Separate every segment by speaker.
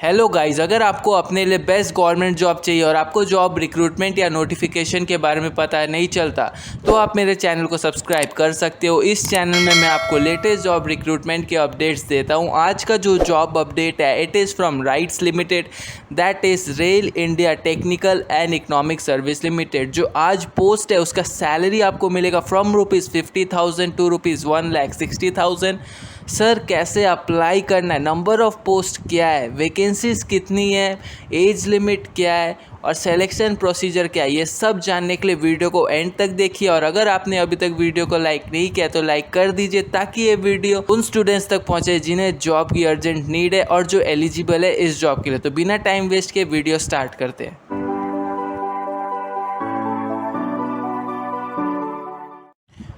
Speaker 1: Hello guys, अगर आपको अपने लिए बेस्ट गवर्नमेंट जॉब चाहिए और आपको जॉब रिक्रूटमेंट या नोटिफिकेशन के बारे में पता नहीं चलता तो आप मेरे चैनल को सब्सक्राइब कर सकते हो। इस चैनल में मैं आपको लेटेस्ट जॉब रिक्रूटमेंट के अपडेट्स देता हूं। आज का जो जॉब अपडेट है it is from rights limited, that is rail India technical and economic service limited. जो आज पोस्ट है उसका सैलरी आपको मिलेगा फ्रॉम ₹50,000 टू ₹1,60,000। सर कैसे अप्लाई करना है, नंबर ऑफ़ पोस्ट क्या है, वैकेंसीज़ कितनी है, एज लिमिट क्या है और सिलेक्शन प्रोसीजर क्या है, ये सब जानने के लिए वीडियो को एंड तक देखिए। और अगर आपने अभी तक वीडियो को लाइक नहीं किया तो लाइक कर दीजिए ताकि ये वीडियो उन स्टूडेंट्स तक पहुंचे जिन्हें जॉब की अर्जेंट नीड है और जो एलिजिबल है इस जॉब के लिए। तो बिना टाइम वेस्ट के वीडियो स्टार्ट करते हैं।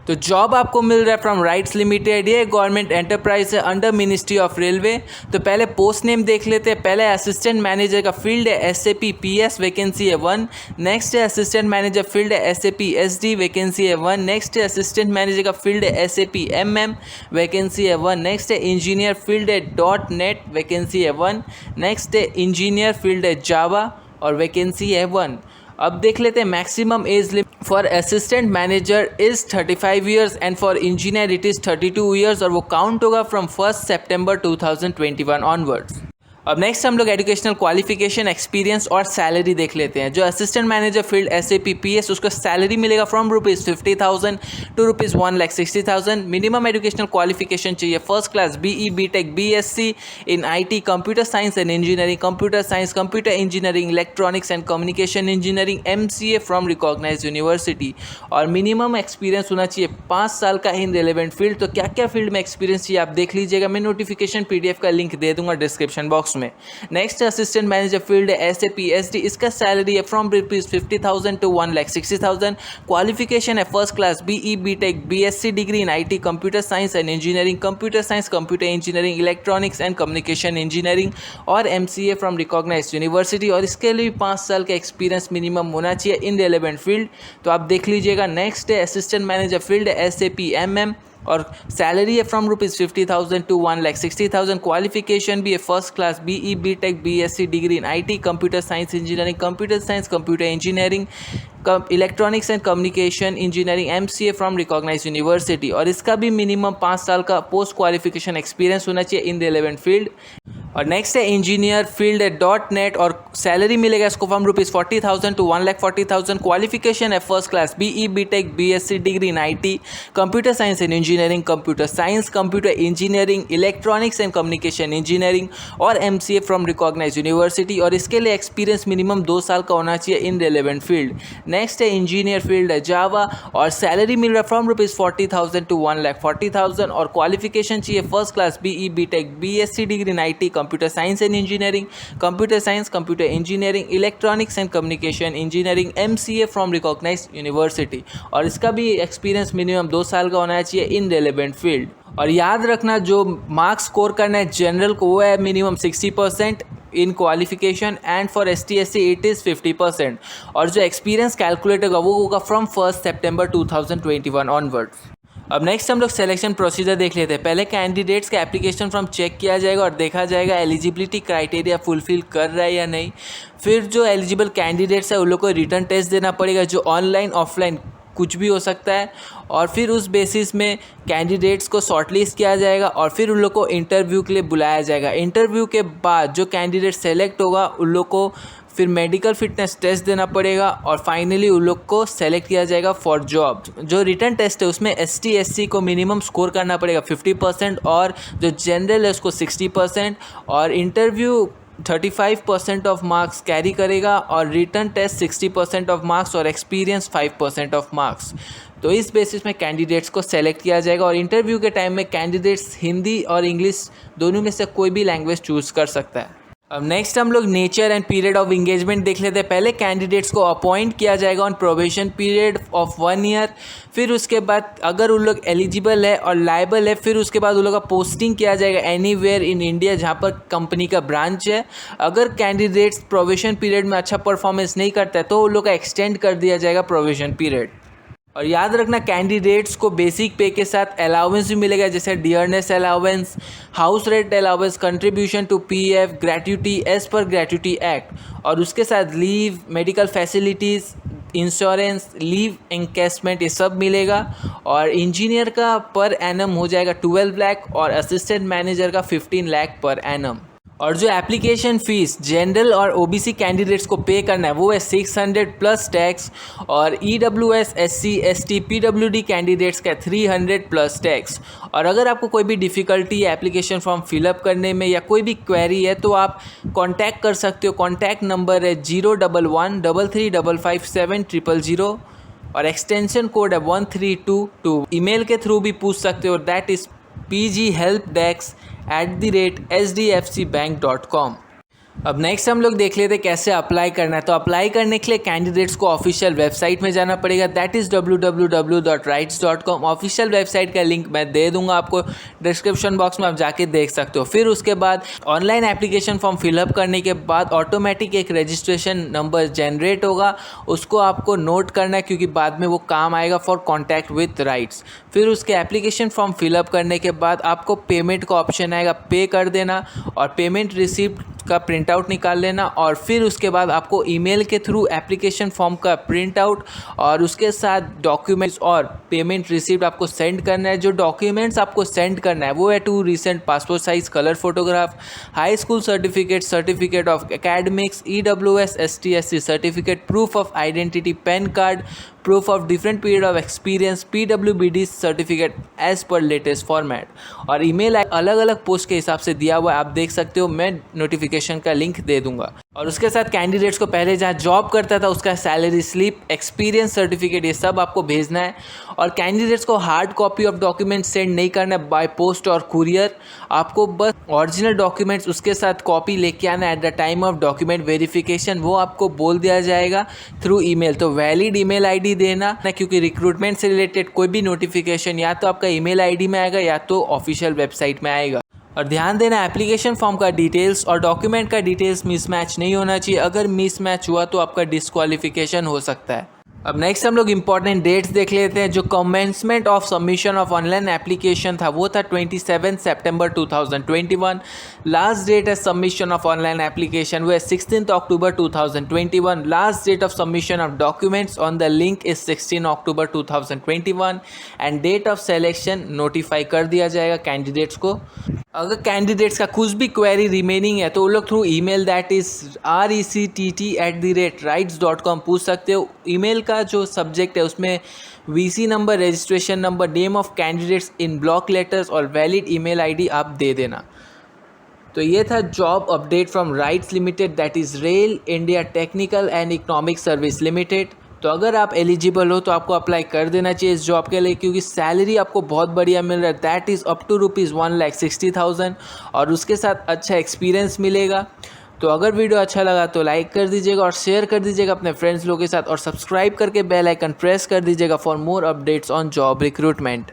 Speaker 1: तो जॉब आपको मिल रहा है फ्रॉम राइट्स लिमिटेड। ये गवर्नमेंट एंटरप्राइज है अंडर मिनिस्ट्री ऑफ रेलवे। तो पहले पोस्ट नेम देख लेते हैं। पहले असिस्टेंट मैनेजर का फील्ड है SAP PS, वैकेंसी है 1। नेक्स्ट है असिस्टेंट मैनेजर फील्ड है SAP SD, वैकेंसी है 1। नेक्स्ट है असिस्टेंट मैनेजर का फील्ड है SAP MM, वैकेंसी है 1। नेक्स्ट है इंजीनियर फील्ड है .NET, वैकेंसी है 1। नेक्स्ट है इंजीनियर फील्ड है जावा और वैकेंसी है 1। अब देख लेते हैं maximum age limit for assistant manager is 35 years and for engineer it is 32 years और वो काउंट होगा फ्रॉम 1 सितंबर 2021 ऑनवर्ड्स। अब नेक्स्ट हम लोग एजुकेशनल क्वालिफिकेशन, एक्सपीरियंस और सैलरी देख लेते हैं। जो assistant manager field SAP PS उसका सैलरी मिलेगा from ₹50,000 to ₹1,60,000। Minimum educational qualification चाहिए first class BE BTech BSc in IT, computer science and engineering, computer science, computer engineering, electronics and communication engineering, MCA from recognise university. और minimum experience होना चाहिए 5 साल का इन relevant field. तो क्या क्या field में एक्सपीरियंस चाहिए आप देख लीजिएगा। मैं नोटिफिकेशन PDF का लिंक दे दूंगा डिस्क्रिप्शन बॉक्स में। नेक्स्ट असिस्टेंट मैनेजर फील्ड है SAP SD, इसका सैलरी है फ्रॉम ₹50,000 टू ₹1,60,000। क्वालिफिकेशन है first class BE BTech BSc degree in IT, computer science and engineering, computer science, computer engineering, electronics and communication engineering और MCA from recognise university. और इसके लिए 5 साल का एक्सपीरियंस मिनिमम होना चाहिए इन रेलेवेंट फील्ड। तो आप देख लीजिएगा। नेक्स्ट है असिस्टेंट मैनेजर फील्ड है SAP MM और सैलरी है फ्रॉम ₹50,000 टू ₹1,60,000। क्वालिफिकेशन भी है first class BE BTech BSc degree in IT, computer science engineering, computer science, computer engineering, electronics and communication engineering, MCA from recognise university. और इसका भी minimum 5 साल का पोस्ट क्वालिफिकेशन एक्सपीरियंस होना चाहिए इन रेलेवेंट फील्ड। और नेक्स्ट है इंजीनियर फील्ड है .NET और सैलरी मिलेगा इसको फ्रॉम ₹40,000 टू ₹1,40,000। क्वालिफिकेशन है first class BE BTech BSc degree in IT, computer science and engineering, computer science, computer engineering, electronics and communication engineering और MCA फ्रॉम रिकॉग्नाइज यूनिवर्सिटी। और इसके लिए experience minimum 2 साल का होना चाहिए इन रेलेवेंट फील्ड। नेक्स्ट है इंजीनियर फील्ड है जावा और सैलरी मिल रहा है फ्रॉम ₹40,000 टू ₹1,40,000 और क्वालिफिकेशन चाहिए first class BE BTech BSc degree in IT, computer science and engineering, computer science, computer engineering, electronics and communication engineering, MCA from recognise university. और इसका भी एक्सपीरियंस मिनिमम 2 साल का होना चाहिए इन रेलेवेंट फील्ड। और याद रखना जो मार्क्स स्कोर करना है जनरल को वो है minimum 60% in qualification and for ST SC it is 50%। और जो एक्सपीरियंस कैलकुलेट होगा वो होगा फ्रॉम 1 सितंबर 2021 ऑनवर्ड्स। अब नेक्स्ट हम लोग सिलेक्शन प्रोसीजर देख लेते हैं। पहले कैंडिडेट्स का एप्लीकेशन फॉर्म चेक किया जाएगा और देखा जाएगा एलिजिबिलिटी क्राइटेरिया फुलफिल कर रहा है या नहीं। फिर जो एलिजिबल कैंडिडेट्स है उन लोग को रिटर्न टेस्ट देना पड़ेगा जो ऑनलाइन ऑफलाइन कुछ भी हो सकता है। और फिर उस बेसिस में कैंडिडेट्स को शॉर्टलिस्ट किया जाएगा और फिर उन लोग को इंटरव्यू के लिए बुलाया जाएगा। इंटरव्यू के बाद जो कैंडिडेट सेलेक्ट होगा उन लोग को फिर मेडिकल फिटनेस टेस्ट देना पड़ेगा और फाइनली उन लोग को सेलेक्ट किया जाएगा फॉर जॉब। जो रिटर्न टेस्ट है उसमें ST SC को मिनिमम स्कोर करना पड़ेगा 50% और जो जनरल है उसको 60% और इंटरव्यू 35% ऑफ मार्क्स कैरी करेगा और रिटर्न टेस्ट 60% ऑफ मार्क्स और एक्सपीरियंस 5% ऑफ मार्क्स। तो इस बेसिस में कैंडिडेट्स को सेलेक्ट किया जाएगा और इंटरव्यू के टाइम में कैंडिडेट्स हिंदी और इंग्लिश दोनों में से कोई भी लैंग्वेज चूज़ कर सकता है। अब नेक्स्ट हम लोग nature and period of engagement देख लेते हैं। पहले कैंडिडेट्स को अपॉइंट किया जाएगा on probation period of 1 year. फिर उसके बाद अगर उन लोग एलिजिबल है और लायबल है फिर उसके बाद उन लोग का पोस्टिंग किया जाएगा एनीवेयर इन इंडिया जहाँ पर कंपनी का ब्रांच है। अगर कैंडिडेट्स प्रोबेशन पीरियड में अच्छा परफॉर्मेंस नहीं करता है तो उन लोग का एक्सटेंड कर दिया जाएगा प्रोबेशन पीरियड। और याद रखना कैंडिडेट्स को बेसिक पे के साथ अलाउंस भी मिलेगा, जैसे dearness allowance, house rent allowance, contribution to PF, gratuity as per gratuity act, और उसके साथ leave, medical facilities, insurance, leave encashment, ये सब मिलेगा। और इंजीनियर का पर एनम हो जाएगा 12 लाख और असिस्टेंट मैनेजर का 15 लाख पर एनम। और जो एप्लीकेशन फ़ीस जनरल और ओबीसी कैंडिडेट्स को पे करना है वो है 600 प्लस टैक्स, और EWS, SC, ST, PWD candidates का 300 प्लस टैक्स। और अगर आपको कोई भी डिफ़िकल्टी है एप्लीकेशन फॉर्म फिलअप करने में या कोई भी क्वेरी है तो आप कांटेक्ट कर सकते हो। कांटेक्ट नंबर है 011-3355-7000 और एक्सटेंशन कोड है 1322। ईमेल के थ्रू भी पूछ सकते हो, दैट इज़ pghelpdesk@hdfcbank.com। अब नेक्स्ट हम लोग देख लेते हैं कैसे अप्लाई करना है। तो अप्लाई करने के लिए कैंडिडेट्स को ऑफिशियल वेबसाइट में जाना पड़ेगा, that is www.rights.com। Official website का लिंक मैं दे दूंगा आपको डिस्क्रिप्शन बॉक्स में, आप जाके देख सकते हो। फिर उसके बाद ऑनलाइन एप्लीकेशन फॉर्म फिलअप करने के बाद ऑटोमेटिक एक रजिस्ट्रेशन नंबर जनरेट होगा, उसको आपको नोट करना है क्योंकि बाद में वो काम आएगा फॉर कॉन्टैक्ट विथ राइट्स। फिर उसके एप्लीकेशन फॉर्म फिलअप करने के बाद आपको पेमेंट का ऑप्शन आएगा, पे कर देना और पेमेंट रिसिप्ट का प्रिंट आउट निकाल लेना। और फिर उसके बाद आपको ईमेल के थ्रू एप्लीकेशन फॉर्म का प्रिंट आउट और उसके साथ डॉक्यूमेंट्स और पेमेंट रिसिप्ट आपको सेंड करना है। जो डॉक्यूमेंट्स आपको सेंड करना है वो है 2 recent passport size colour photograph, high school certificate, certificate of academics, EWS, ST, SC certificate, proof of identity, PAN card, proof of different period of experience, PWBD certificate as per latest format. और email अलग अलग post के हिसाब से दिया हुआ है, आप देख सकते हो, मैं नोटिफिकेशन का लिंक दे दूंगा। और उसके साथ कैंडिडेट्स को पहले जहाँ जॉब करता था उसका सैलरी स्लिप, एक्सपीरियंस सर्टिफिकेट, ये सब आपको भेजना है। और कैंडिडेट्स को hard copy of document send नहीं करना है बाय पोस्ट और कुरियर, आपको बस ओरिजिनल डॉक्यूमेंट्स उसके साथ कॉपी लेके आना at the time of document verification, वो आपको बोल दिया जाएगा थ्रू ईमेल। तो वैलिड ईमेल आईडी देना ना, क्योंकि रिक्रूटमेंट से रिलेटेड कोई भी नोटिफिकेशन या तो आपका ईमेल आईडी में आएगा या तो ऑफिशियल वेबसाइट में आएगा। और ध्यान देना एप्लीकेशन फॉर्म का डिटेल्स और डॉक्यूमेंट का डिटेल्स मिसमैच नहीं होना चाहिए, अगर मिसमैच हुआ तो आपका डिस्क्वालिफिकेशन हो सकता है। अब नेक्स्ट हम लोग इंपॉर्टेंट डेट्स देख लेते हैं। जो commencement of submission of online application था वो था 27 सितंबर 2021। लास्ट डेट है सबमिशन ऑफ ऑनलाइन एप्लीकेशन वो है 16 अक्टूबर 2021। Last date of submission of documents on the link is 16 October 2021 and date of selection notify कर दिया जाएगा कैंडिडेट्स को। अगर कैंडिडेट्स का कुछ भी क्वेरी रिमेनिंग है तो वो लोग through email that is rectt@rights.com पूछ सकते हो। ईमेल का जो सब्जेक्ट है उसमें VC number, registration number, name of candidates in block letters और वैलिड ईमेल आईडी आप दे देना। तो ये था job update from rights limited, that is rail India technical and economic service limited. तो अगर आप एलिजिबल हो तो आपको अप्लाई कर देना चाहिए इस जॉब के लिए, क्योंकि सैलरी आपको बहुत बढ़िया मिल रहा है, दैट इज़ अप टू ₹1,60,000 और उसके साथ अच्छा एक्सपीरियंस मिलेगा। तो अगर वीडियो अच्छा लगा तो लाइक कर दीजिएगा और शेयर कर दीजिएगा अपने फ्रेंड्स लोगों के साथ और सब्सक्राइब करके बेल आइकन प्रेस कर दीजिएगा for more updates on job recruitment.